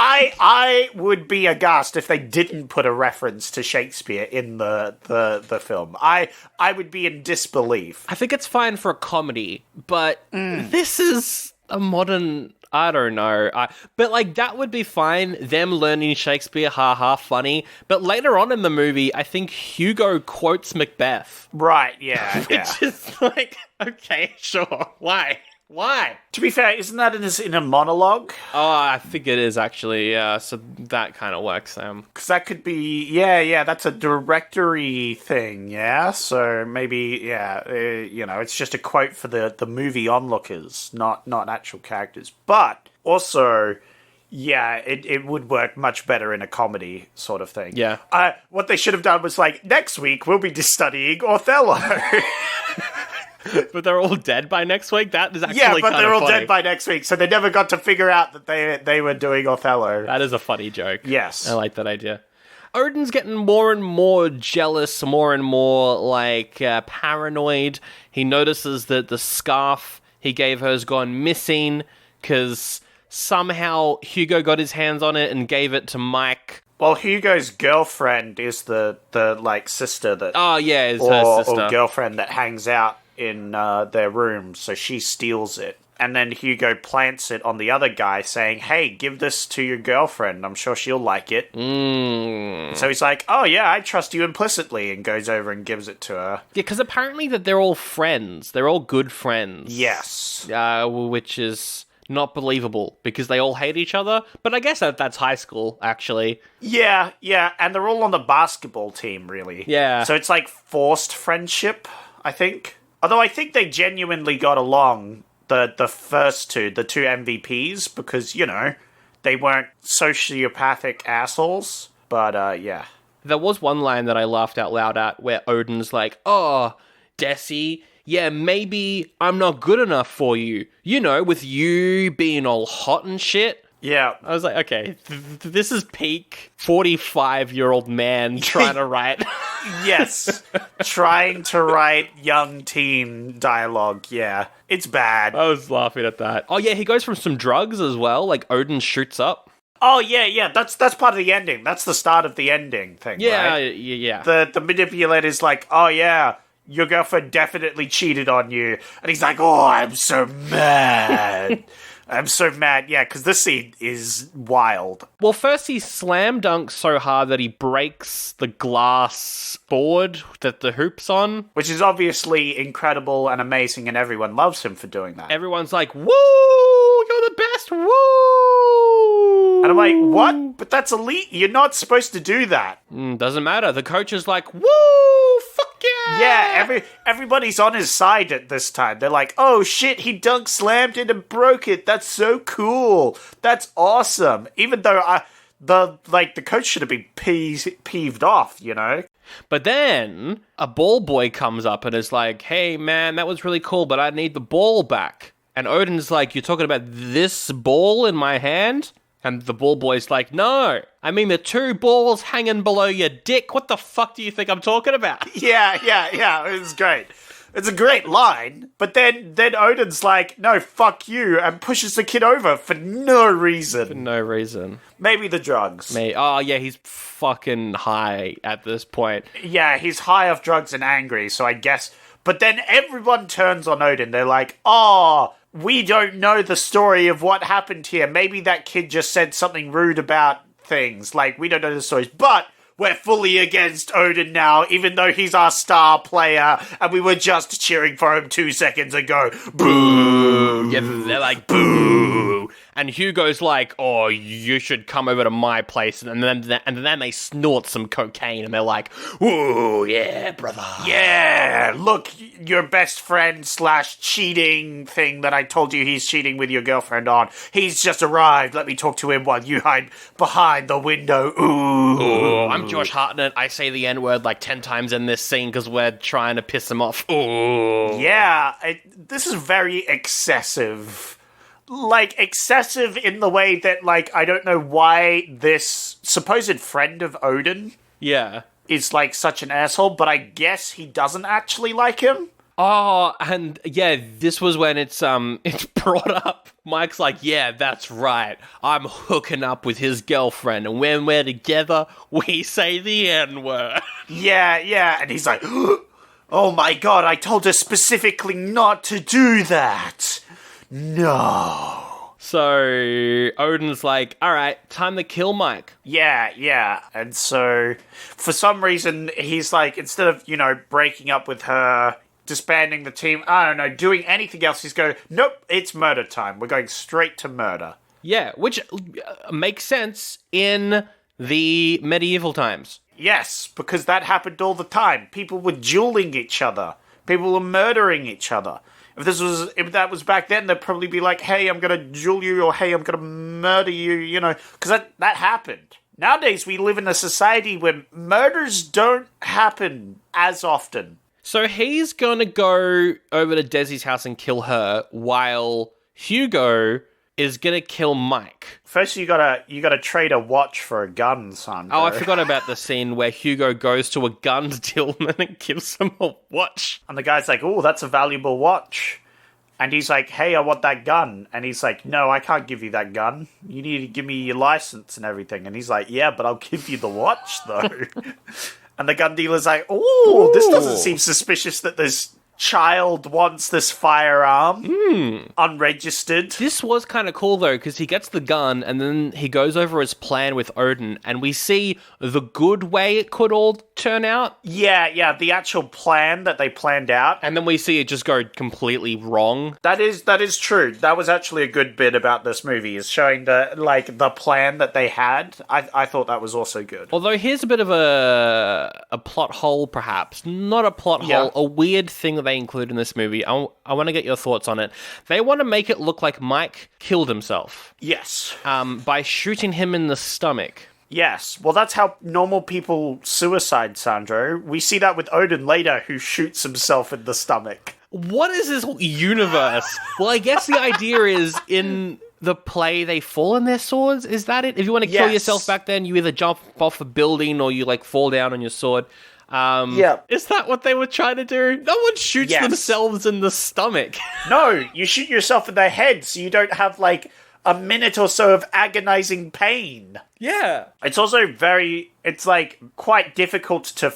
I would be aghast if they didn't put a reference to Shakespeare in the film. I would be in disbelief. I think it's fine for a comedy, but this is a modern... I don't know. But, like, that would be fine. Them learning Shakespeare, haha, funny. But later on in the movie, I think Hugo quotes Macbeth. Right, yeah. Which is like, okay, sure. Why? To be fair, isn't that in a monologue? Oh, I think it is, actually, yeah. So that kind of works, Because that could be, yeah, that's a directory thing, yeah? So maybe, it's just a quote for the movie onlookers, not actual characters. But also, yeah, it would work much better in a comedy sort of thing. Yeah. What they should have done was like, next week we'll be studying Othello. But they're all dead by next week? That is actually yeah, but they're all funny. dead by next week, so they never got to figure out that they were doing Othello. That is a funny joke. Yes. I like that idea. Odin's getting more and more jealous, more and more, paranoid. He notices that the scarf he gave her has gone missing, because somehow Hugo got his hands on it and gave it to Mike. Well, Hugo's girlfriend is the sister that... Oh, yeah, it's her sister. Or girlfriend that hangs out in their room, so she steals it. And then Hugo plants it on the other guy, saying, hey, give this to your girlfriend. I'm sure she'll like it. So he's like, oh, yeah, I trust you implicitly, and goes over and gives it to her. Yeah, because apparently that they're all friends. They're all good friends. Yes. Which is not believable, because they all hate each other. But I guess that's high school, actually. Yeah, and they're all on the basketball team, really. Yeah. So it's like forced friendship, I think. Although I think they genuinely got along, the first two, the two MVPs, because, you know, they weren't sociopathic assholes. But, yeah. There was one line that I laughed out loud at where Odin's like, oh, Desi, yeah, maybe I'm not good enough for you. You know, with you being all hot and shit. Yeah. I was like, okay, this is peak 45-year-old man trying to write. Yes. Trying to write young teen dialogue, yeah. It's bad. I was laughing at that. Oh, yeah, he goes from some drugs as well. Like, Odin shoots up. Oh, yeah. That's part of the ending. That's the start of the ending thing, right? Yeah. The manipulator's like, oh, yeah, your girlfriend definitely cheated on you. And he's like, oh, I'm so mad. I'm so mad. Yeah, because this scene is wild. Well, first he slam dunks so hard that he breaks the glass board that the hoop's on. Which is obviously incredible and amazing, and everyone loves him for doing that. Everyone's like, woo, you're the best, woo! And I'm like, what? But that's elite. You're not supposed to do that. Doesn't matter. The coach is like, woo, fuck yeah! Yeah, everybody's on his side at this time. They're like, oh shit, he dunk slammed it and broke it. That's so cool. That's awesome. Even though the coach should have been peeved off, you know? But then a ball boy comes up and is like, hey man, that was really cool, but I need the ball back. And Odin's like, you're talking about this ball in my hand? And the ball boy's like, no, I mean the two balls hanging below your dick. What the fuck do you think I'm talking about? Yeah, it was great. It's a great line. But then Odin's like, no, fuck you, and pushes the kid over for no reason. For no reason. Maybe the drugs. Oh, yeah, he's fucking high at this point. Yeah, he's high off drugs and angry, so I guess... But then everyone turns on Odin. They're like, oh, we don't know the story of what happened here. Maybe that kid just said something rude about things. Like, we don't know the stories. But we're fully against Odin now, even though he's our star player, and we were just cheering for him 2 seconds ago. Boo! Yeah, they're like, boo! And Hugo's like, oh, you should come over to my place. And then they snort some cocaine, and they're like, ooh, yeah, brother. Yeah, look, your best friend / cheating thing that I told you he's cheating with your girlfriend on. He's just arrived. Let me talk to him while you hide behind the window. Ooh. I'm Josh Hartnett. I say the N-word like 10 times in this scene because we're trying to piss him off. Ooh. Yeah, this is very excessive. Like, excessive in the way that, like, I don't know why this supposed friend of Odin is, like, such an asshole, but I guess he doesn't actually like him. Oh, and yeah, this was when it's brought up. Mike's like, yeah, that's right. I'm hooking up with his girlfriend, and when we're together, we say the N-word. Yeah, and he's like, oh my god, I told her specifically not to do that. No. So Odin's like, all right, time to kill Mike. Yeah. And so for some reason, he's like, instead of, breaking up with her, disbanding the team, I don't know, doing anything else, he's going, nope, it's murder time. We're going straight to murder. Yeah, which makes sense in the medieval times. Yes, because that happened all the time. People were dueling each other. People were murdering each other. If that was back then, they'd probably be like, hey, I'm going to duel you, or hey, I'm going to murder you, because that happened. Nowadays, we live in a society where murders don't happen as often. So he's going to go over to Desi's house and kill her, while Hugo is going to kill Mike. First, you gotta trade a watch for a gun, son. Oh, I forgot about the scene where Hugo goes to a gun dealer and gives him a watch. And the guy's like, oh, that's a valuable watch. And he's like, hey, I want that gun. And he's like, no, I can't give you that gun. You need to give me your license and everything. And he's like, yeah, but I'll give you the watch, though. And the gun dealer's like, oh, this doesn't seem suspicious that this child wants this firearm unregistered. This was kind of cool, though, because he gets the gun and then he goes over his plan with Odin, and we see the good way it could all turn out. Yeah, the actual plan that they planned out. And then we see it just go completely wrong. That is true. That was actually a good bit about this movie, is showing the plan that they had. I thought that was also good. Although here's a bit of a plot hole, perhaps. Not a plot hole, a weird thing that they include in this movie. I want to get your thoughts on it. They want to make it look like Mike killed himself. Yes. By shooting him in the stomach. Yes. Well, that's how normal people suicide, Sandro. We see that with Odin later, who shoots himself in the stomach. What is this universe? Well, I guess the idea is in the play they fall on their swords. Is that it? If you want to kill yourself back then, you either jump off a building or you fall down on your sword. Is that what they were trying to do? No one shoots themselves in the stomach. No, you shoot yourself in the head so you don't have a minute or so of agonizing pain. Yeah. It's also quite difficult to...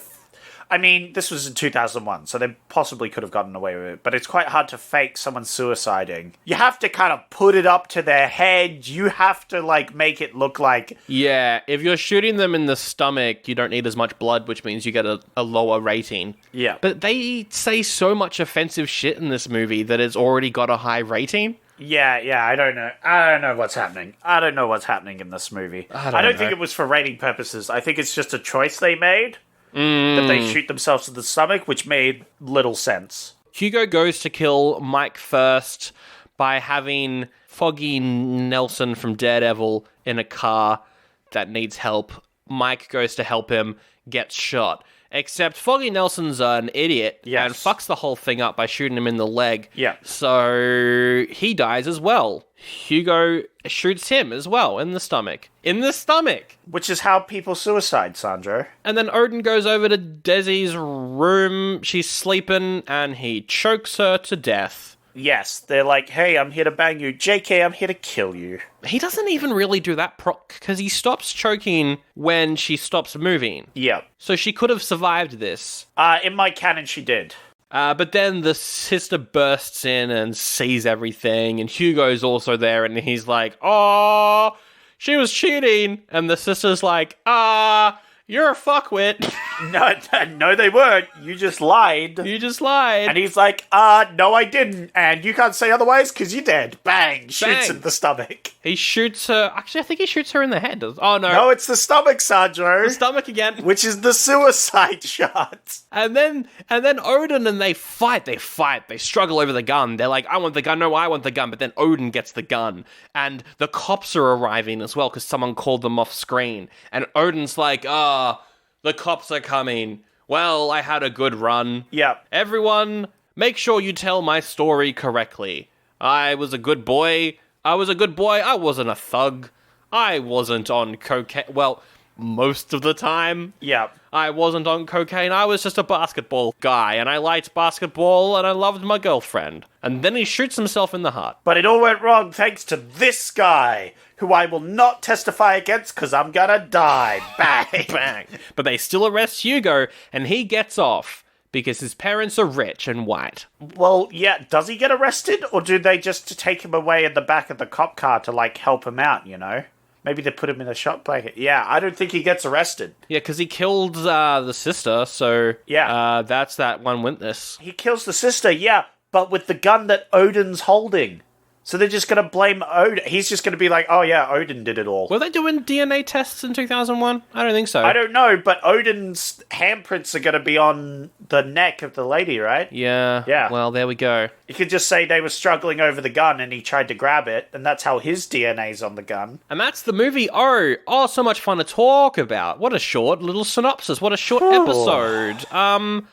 I mean, this was in 2001, so they possibly could have gotten away with it, but it's quite hard to fake someone suiciding. You have to kind of put it up to their head. You have to, make it look like... Yeah, if you're shooting them in the stomach, you don't need as much blood, which means you get a lower rating. Yeah. But they say so much offensive shit in this movie that it's already got a high rating. Yeah, I don't know. I don't know what's happening. I don't know what's happening in this movie. I don't think it was for rating purposes. I think it's just a choice they made. That they shoot themselves in the stomach, which made little sense. Hugo goes to kill Mike first by having Foggy Nelson from Daredevil in a car that needs help. Mike goes to help him, gets shot. Except Foggy Nelson's an idiot Yes. and fucks the whole thing up by shooting him in the leg. Yeah. So he dies as well. Hugo shoots him as well in the stomach. In the stomach! Which is how people suicide, Sandro. And then Odin goes over to Desi's room. She's sleeping and he chokes her to death. Yes, they're like, hey, I'm here to bang you. JK, I'm here to kill you. He doesn't even really do that because he stops choking when she stops moving. Yeah. So she could have survived this. In my canon, she did. But then the sister bursts in and sees everything, and Hugo's also there, and he's like, oh, she was cheating. And the sister's like, you're a fuckwit. No, they weren't. You just lied. You just lied. And he's like, no, I didn't. And you can't say otherwise because you're dead. Bang. Shoots Bang. in the stomach. He shoots her. Actually, I think he shoots her in the head. Oh, no. No, it's the stomach, Sandro. The stomach again. Which is the suicide shot. And then Odin and they fight. They struggle over the gun. They're like, I want the gun. No, I want the gun. But then Odin gets the gun. And the cops are arriving as well because someone called them off screen. And Odin's like, the cops are coming. Well, I had a good run. Yep. Everyone, make sure you tell my story correctly. I was a good boy. I wasn't a thug. I wasn't on cocaine. Well, most of the time. Yep. I wasn't on cocaine. I was just a basketball guy, and I liked basketball, and I loved my girlfriend. And then he shoots himself in the heart. But it all went wrong thanks to this guy, who I will not testify against because I'm gonna die. Bang. Bang. But they still arrest Hugo, and he gets off because his parents are rich and white. Well, yeah, does he get arrested? Or do they just take him away in the back of the cop car to, like, help him out, you know? Maybe they put him in a shot blanket. Yeah, I don't think he gets arrested. Yeah, because he killed the sister, so Yeah. that's that one witness. He kills the sister, yeah, but with the gun that Odin's holding. So they're just going to blame Odin. He's just going to be like, oh yeah, Odin did it all. Were they doing DNA tests in 2001? I don't think so. I don't know, but Odin's handprints are going to be on the neck of the lady, right? Yeah. Yeah. Well, there we go. You could just say they were struggling over the gun and he tried to grab it, and that's how his DNA's on the gun. And that's the movie. Oh, so much fun to talk about. What a short little synopsis. What a short episode. I'm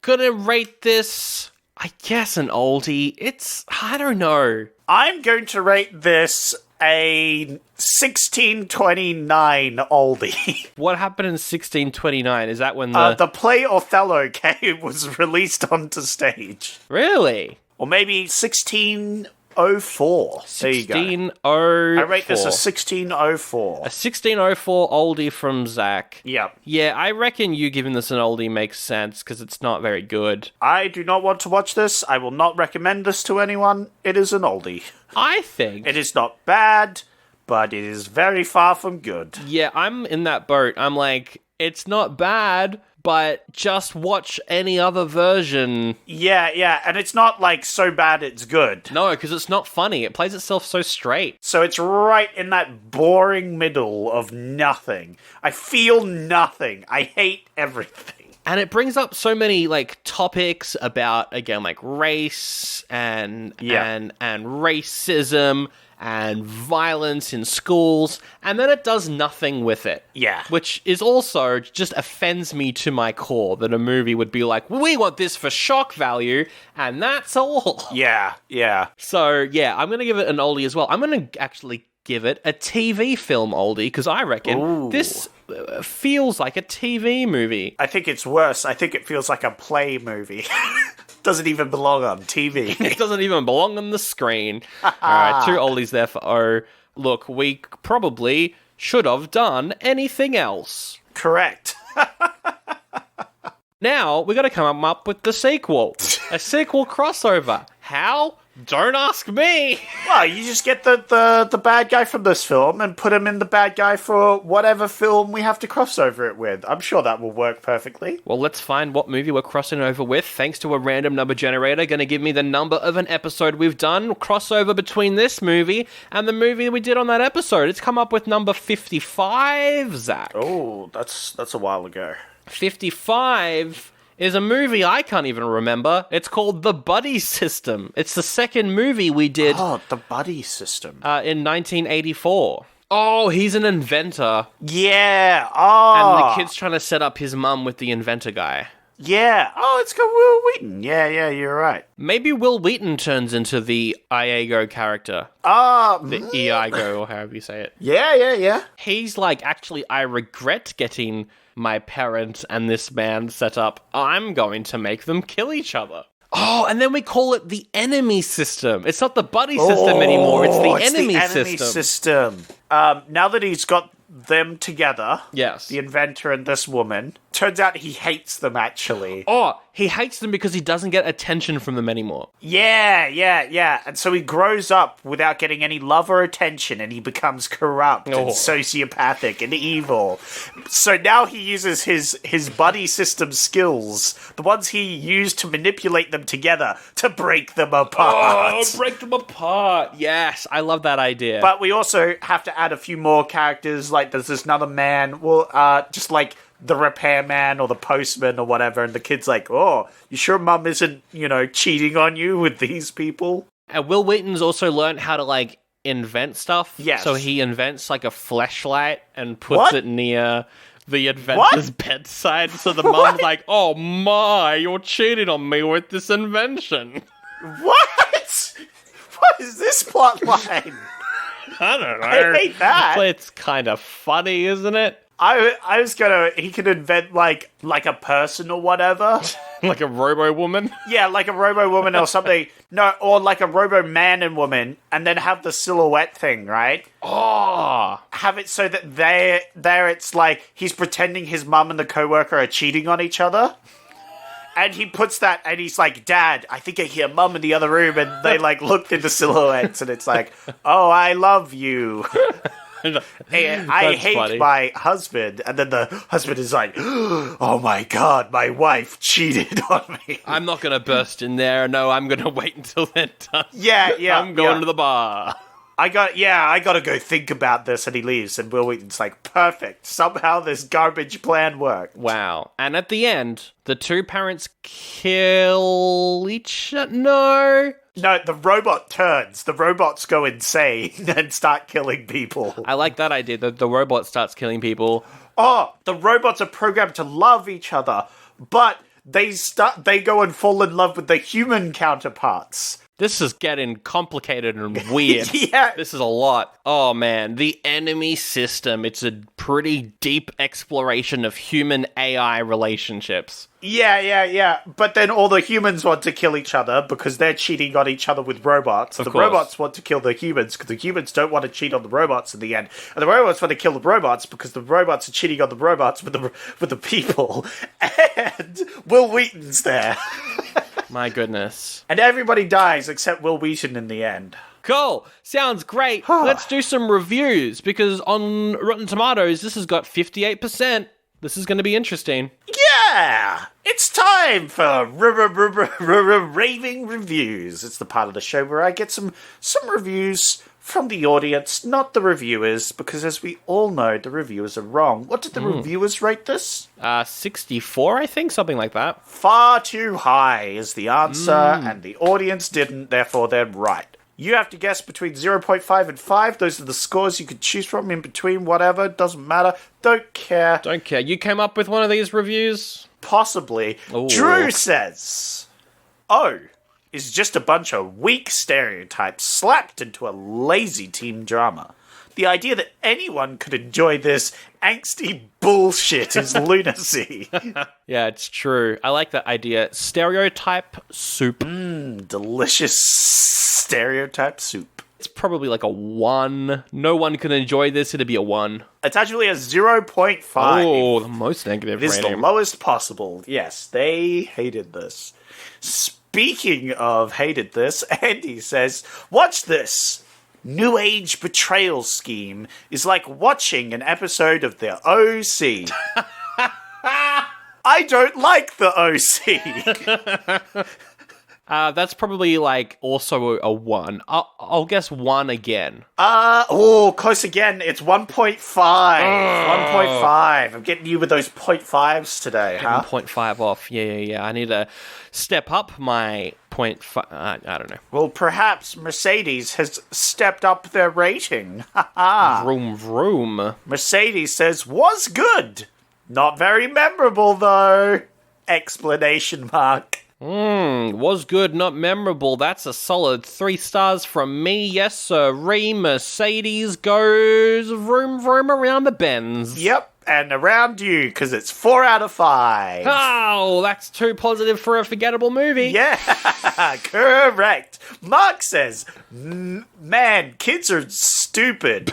gonna rate this, I guess, an oldie. I don't know. I'm going to rate this a 1629 oldie. What happened in 1629? Is that when the... The play Othello was released onto stage. Really? Or maybe 1604. There you go. 1604. I rate this a 1604. A 1604 oldie from Zach. Yep. Yeah, I reckon you giving this an oldie makes sense because it's not very good. I do not want to watch this. I will not recommend this to anyone. It is an oldie. I think... It is not bad, but it is very far from good. Yeah, I'm in that boat. I'm like, it's not bad, but just watch any other version. Yeah, and it's not like so bad it's good. No, because it's not funny. It plays itself so straight. So it's right in that boring middle of nothing. I feel nothing. I hate everything. And it brings up so many, like, topics about, again, like, race and racism and violence in schools, and then it does nothing with it. Yeah. Which is also just offends me to my core, that a movie would be like, we want this for shock value, and that's all. Yeah. So, yeah, I'm going to give it an oldie as well. I'm going to actually give it a TV film oldie, because I reckon this feels like a TV movie. I think it's worse. I think it feels like a play movie. Doesn't even belong on TV. It doesn't even belong on the screen. All right, 2 oldies there for O. Look, we probably should have done anything else. Correct. Now, we got to come up with the sequel. A sequel crossover. How? Don't ask me. Well, you just get the bad guy from this film and put him in the bad guy for whatever film we have to cross over it with. I'm sure that will work perfectly. Well, let's find what movie we're crossing over with. Thanks to a random number generator, going to give me the number of an episode we've done. Crossover between this movie and the movie we did on that episode. It's come up with number 55, Zach. Oh, that's a while ago. 55 is a movie I can't even remember. It's called The Buddy System. It's the second movie we did Oh, the buddy system. in 1984. Oh, he's an inventor. Yeah. And Oh. the kid's trying to set up his mum with the inventor guy. Yeah. Oh, it's got Will Wheaton. Yeah, you're right. Maybe Will Wheaton turns into the Iago character. The Iago, or however you say it. Yeah. He's like, actually, I regret getting my parents and this man set up. I'm going to make them kill each other. Oh, and then we call it the enemy system. It's not the buddy system anymore. It's the enemy system. Now that he's got them together, Yes. the inventor and this woman, turns out he hates them, actually. Oh, he hates them because he doesn't get attention from them anymore. Yeah. And so he grows up without getting any love or attention, and he becomes corrupt and sociopathic and evil. So now he uses his buddy system skills, the ones he used to manipulate them together, to break them apart. Oh, break them apart. Yes, I love that idea. But we also have to add a few more characters, like there's this another man, just like the repairman or the postman or whatever, and the kid's like, oh, you sure mum isn't, cheating on you with these people? And Will Wheaton's also learned how to, like, invent stuff. Yes. So he invents, like, a fleshlight and puts it near the inventor's bedside. So the mum's like, oh my, you're cheating on me with this invention. What? What is this plot line? I don't know. I hate that. It's kind of funny, isn't it? I was he could invent like a person or whatever. Like a robo-woman? Yeah, like a robo-woman or something. No, or like a robo-man and woman, and then have the silhouette thing, right? Oh. Have it so that there it's like he's pretending his mum and the coworker are cheating on each other. And he puts that, and he's like, Dad, I think I hear Mum in the other room, and they, like, look into silhouettes, and it's like, oh, I love you. Hey, I hate my husband. And then the husband is like, oh my God, my wife cheated on me. I'm not going to burst in there. No, I'm going to wait until they're done. Yeah. I'm going to the bar. I gotta go think about this, and he leaves, and Will Wheaton's like, perfect. Somehow this garbage plan worked. Wow. And at the end, the two parents kill each other? No, the robot turns. The robots go insane and start killing people. I like that idea, that the robot starts killing people. Oh, the robots are programmed to love each other, but they go and fall in love with their human counterparts. This is getting complicated and weird. Yeah. This is a lot. Oh, man. The enemy system. It's a pretty deep exploration of human AI relationships. Yeah. But then all the humans want to kill each other because they're cheating on each other with robots. Of the course. Robots want to kill the humans because the humans don't want to cheat on the robots in the end. And the robots want to kill the robots because the robots are cheating on the robots with the people. And Will Wheaton's there. My goodness. And everybody dies except Will Wheaton in the end. Cool. Sounds great. Let's do some reviews, because on Rotten Tomatoes, this has got 58%. This is going to be interesting. Yeah! It's time for raving reviews. It's the part of the show where I get some reviews from the audience, not the reviewers, because as we all know, the reviewers are wrong. What did the reviewers rate this? 64, I think, something like that. Far too high is the answer, and the audience didn't, therefore they're right. You have to guess between 0.5 and 5. Those are the scores you could choose from, in between, whatever, doesn't matter. Don't care. Don't care. You came up with one of these reviews? Possibly. Ooh. Drew says, "Oh, is just a bunch of weak stereotypes slapped into a lazy teen drama. The idea that anyone could enjoy this angsty bullshit is lunacy." Yeah, it's true. I like that idea. Stereotype soup. Delicious stereotype soup. It's probably like a 1. No one can enjoy this. It'd be a 1. It's actually a 0.5. Oh, the most negative It is the rating. lowest possible. Yes, they hated this. Speaking of hated this, Andy says, "Watch this. New Age betrayal scheme is like watching an episode of the OC." I don't like the OC. That's probably like also a 1. I'll guess 1 again. Close again. It's 1.5. 1.5. I'm getting you with those 0.5s today, huh? 0.5 off. Yeah. I need to step up my 0.5. I don't know. Well, perhaps Mercedes has stepped up their rating. Vroom, vroom. Mercedes says, was good. Not very memorable, though. Explanation mark. Was good, not memorable. That's a solid 3 stars from me. Yes, sirree. Mercedes goes vroom, vroom around the bends. Yep, and around you, because it's 4 out of 5. Oh, that's too positive for a forgettable movie. Yeah, correct. Mark says, man, kids are stupid. ...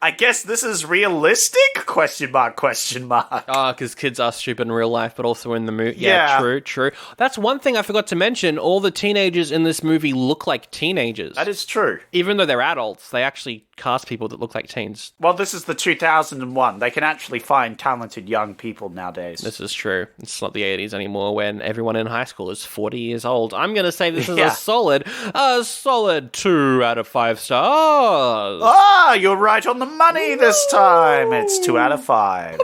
I guess this is realistic? Question mark. Because kids are stupid in real life, but also in the movie. Yeah. True. That's one thing I forgot to mention. All the teenagers in this movie look like teenagers. That is true. Even though they're adults, they actually cast people that look like teens. Well, this is the 2001. They can actually find talented young people nowadays. This is true. It's not the 80s anymore when everyone in high school is 40 years old. I'm going to say this is a solid 2 out of 5 stars. You're right on the money this time. It's 2 out of 5.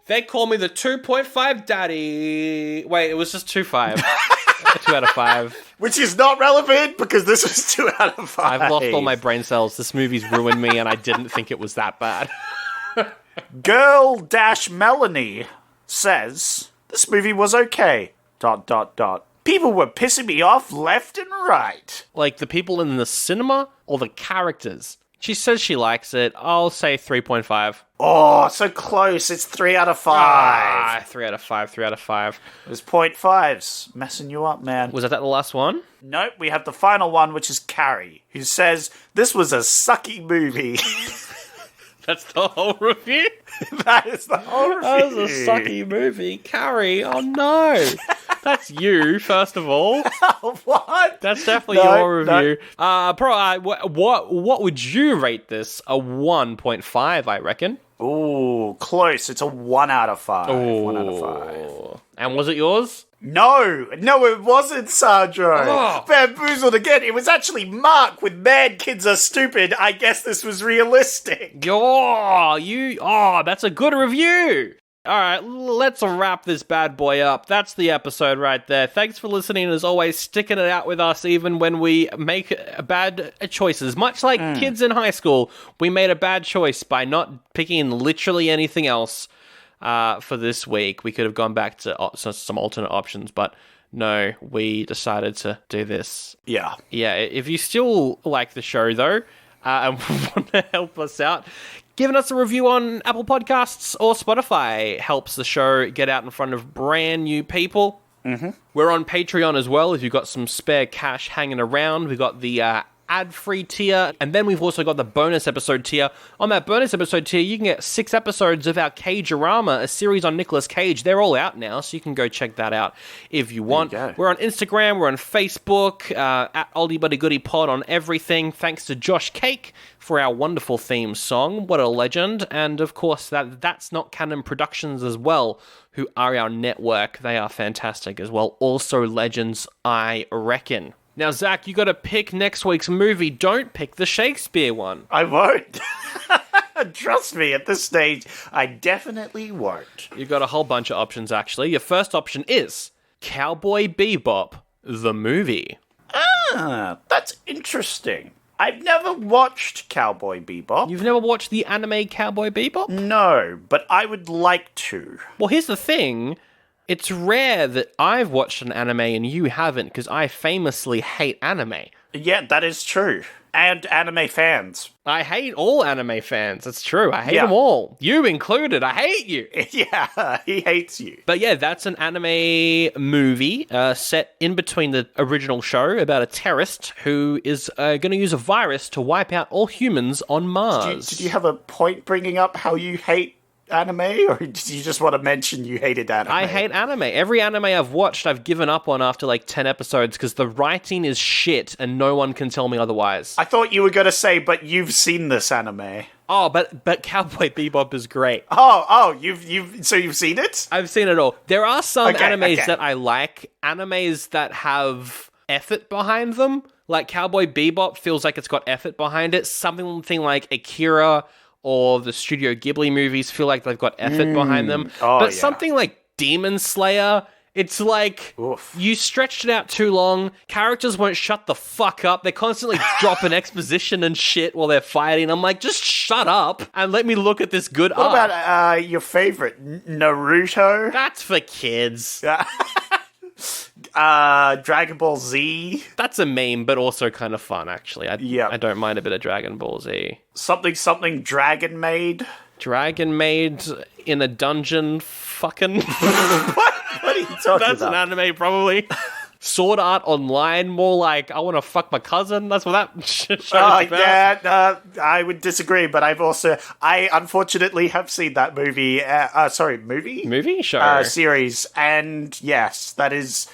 They call me the 2.5 daddy. Wait, it was just 2.5. 2 out of 5. Which is not relevant because this was 2 out of 5. I've lost all my brain cells. This movie's ruined me and I didn't think it was that bad. Girl-Melanie says, this movie was okay. ... People were pissing me off left and right. Like the people in the cinema or the characters? She says she likes it. I'll say 3.5. Oh, so close. It's 3 out of 5. 3 out of 5, 3 out of 5. There's 0.5s. Messing you up, man. Was that the last one? Nope, we have the final one, which is Carrie, who says, this was a sucky movie. That's the whole review? That is the whole review. That was a sucky movie. Carrie, oh no. That's you, first of all. What? That's definitely your review. What would you rate this? A 1.5, I reckon. Ooh, close. It's a 1 out of 5. 1 out of 5. And was it yours? No, it wasn't, Sandro. Bamboozled again. It was actually Mark with "Man, kids are stupid. I guess this was realistic." That's a good review. All right, let's wrap this bad boy up. That's the episode right there. Thanks for listening, as always, sticking it out with us even when we make bad choices. Much like kids in high school, we made a bad choice by not picking literally anything else for this week. We could have gone back to some alternate options, but no, we decided to do this. Yeah. Yeah, if you still like the show, though, and want to help us out, giving us a review on Apple Podcasts or Spotify helps the show get out in front of brand new people. Mm-hmm. We're on Patreon as well if you've got some spare cash hanging around. We've got the ad-free tier, and then we've also got the bonus episode tier. On that bonus episode tier, you can get 6 episodes of our Cagerama, a series on Nicolas Cage. They're all out now, so you can go check that out if you want. We're on Instagram, we're on Facebook, at Oldie Buddy Goodie Pod on everything. Thanks to Josh Cake for our wonderful theme song. What a legend. And of course, That's Not Canon Productions as well, who are our network. They are fantastic as well. Also legends, I reckon. Now, Zach, you got to pick next week's movie. Don't pick the Shakespeare one. I won't. Trust me, at this stage, I definitely won't. You've got a whole bunch of options, actually. Your first option is Cowboy Bebop, the movie. That's interesting. I've never watched Cowboy Bebop. You've never watched the anime Cowboy Bebop? No, but I would like to. Well, here's the thing. It's rare that I've watched an anime and you haven't, because I famously hate anime. Yeah, that is true. And anime fans. I hate all anime fans. It's true. I hate them all. You included. I hate you. Yeah, he hates you. But yeah, that's an anime movie set in between the original show about a terrorist who is going to use a virus to wipe out all humans on Mars. Did you have a point bringing up how you hate anime, or did you just want to mention you hated anime? I hate anime. Every anime I've watched, I've given up on after like 10 episodes because the writing is shit and no one can tell me otherwise. I thought you were going to say, but you've seen this anime. Oh, but Cowboy Bebop is great. You've seen it? I've seen it all. There are some animes okay. that I like. Animes that have effort behind them. Like Cowboy Bebop feels like it's got effort behind it. Something like Akira or the Studio Ghibli movies feel like they've got effort behind them. But something like Demon Slayer, it's like you stretched it out too long. Characters won't shut the fuck up. They constantly drop exposition and shit while they're fighting. I'm like, just shut up and let me look at this good art. What about your favorite, Naruto? That's for kids. Dragon Ball Z. That's a meme, but also kind of fun, actually. I don't mind a bit of Dragon Ball Z. Something Dragon Maid. Dragon Maid in a dungeon, fucking. What are you talking about? That's an anime, probably. Sword Art Online, more like I want to fuck my cousin. That's what that show's about. Yeah, I would disagree, but I unfortunately have seen that movie. Movie? Movie show series, and yes, that is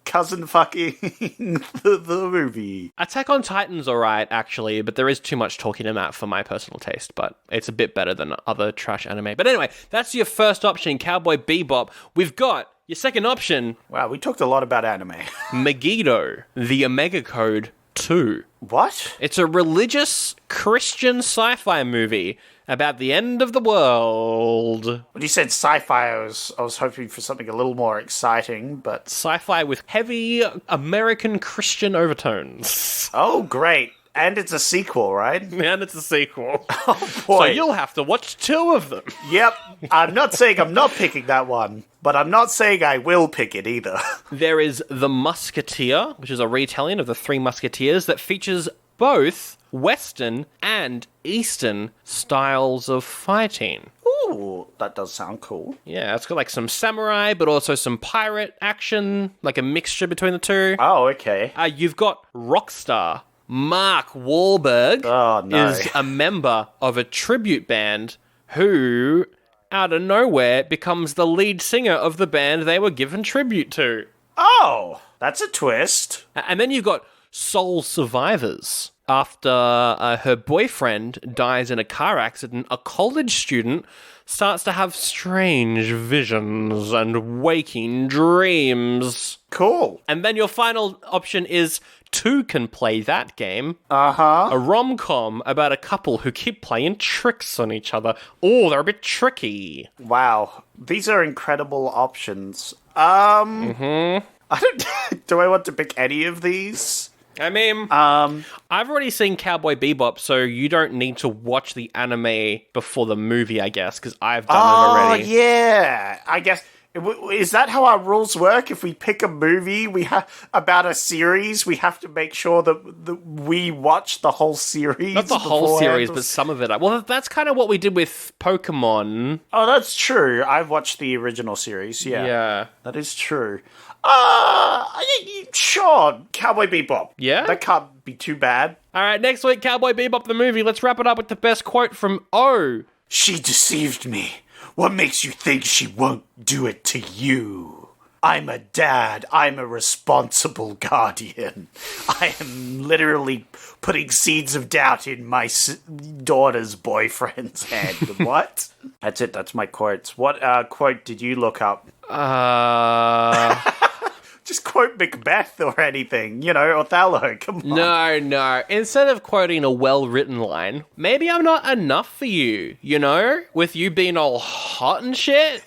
cousin fucking the movie. Attack on Titan's alright, actually, but there is too much talking in that for my personal taste, but it's a bit better than other trash anime. But anyway, that's your first option, Cowboy Bebop. We've got your second option. Wow, we talked a lot about anime. Megiddo, the Omega Code 2. What? It's a religious Christian sci-fi movie about the end of the world. When you said sci-fi, I was hoping for something a little more exciting, but... Sci-fi with heavy American Christian overtones. Oh, great. And it's a sequel, right? And it's a sequel. Oh, boy. So you'll have to watch 2 of them. Yep. I'm not saying I'm not picking that one, but I'm not saying I will pick it either. There is The Musketeer, which is a retelling of the Three Musketeers that features both Western and Eastern styles of fighting. Ooh, that does sound cool. Yeah, it's got like some samurai, but also some pirate action, like a mixture between the two. Oh, okay. You've got Rockstar. Mark Wahlberg is a member of a tribute band who, out of nowhere, becomes the lead singer of the band they were given tribute to. Oh, that's a twist. And then you've got Soul Survivors. After her boyfriend dies in a car accident, a college student starts to have strange visions and waking dreams. Cool. And then your final option is Two Can Play That Game. Uh-huh. A rom-com about a couple who keep playing tricks on each other. Oh, they're a bit tricky. Wow. These are incredible options. I don't... Do I want to pick any of these? I mean, I've already seen Cowboy Bebop, so you don't need to watch the anime before the movie, I guess, because I've done it already. Oh, yeah. I guess... Is that how our rules work? If we pick a movie about a series, we have to make sure that we watch the whole series. Not the whole series, but some of it. Well, that's kind of what we did with Pokemon. Oh, that's true. I've watched the original series, yeah. Yeah. That is true. Sure, Cowboy Bebop. Yeah? That can't be too bad. All right, next week, Cowboy Bebop the movie. Let's wrap it up with the best quote from O. She deceived me. What makes you think she won't do it to you? I'm a dad. I'm a responsible guardian. I am literally putting seeds of doubt in my daughter's boyfriend's head. What? That's it. That's my quotes. What quote did you look up? Just quote Macbeth or anything. You know, Othello. Come on. No. Instead of quoting a well-written line, maybe I'm not enough for you, you know? With you being all hot and shit.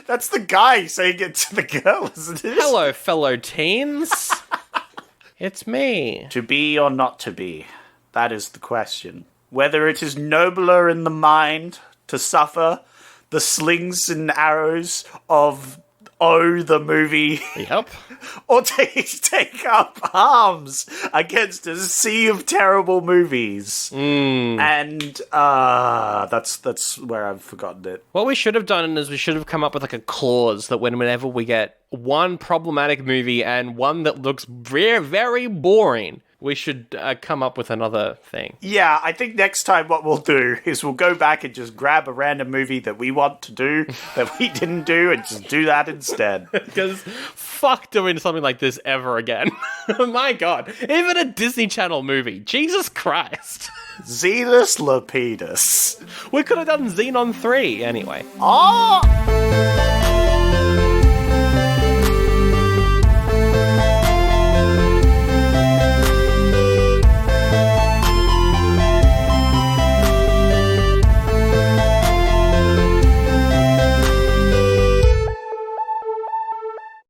That's the guy saying it to the girl, isn't it? Hello, fellow teens. It's me. To be or not to be? That is the question. Whether it is nobler in the mind to suffer the slings and arrows of the movie. Yep. Or take up arms against a sea of terrible movies. And that's where I've forgotten it. What we should have done is we should have come up with like a clause that whenever we get one problematic movie and one that looks very, very boring, we should come up with another thing. Yeah, I think next time what we'll do is we'll go back and just grab a random movie that we want to do, that we didn't do, and just do that instead. Because fuck doing something like this ever again. My God. Even a Disney Channel movie. Jesus Christ. Zealous Lapidus. We could have done Xenon 3 anyway. Oh!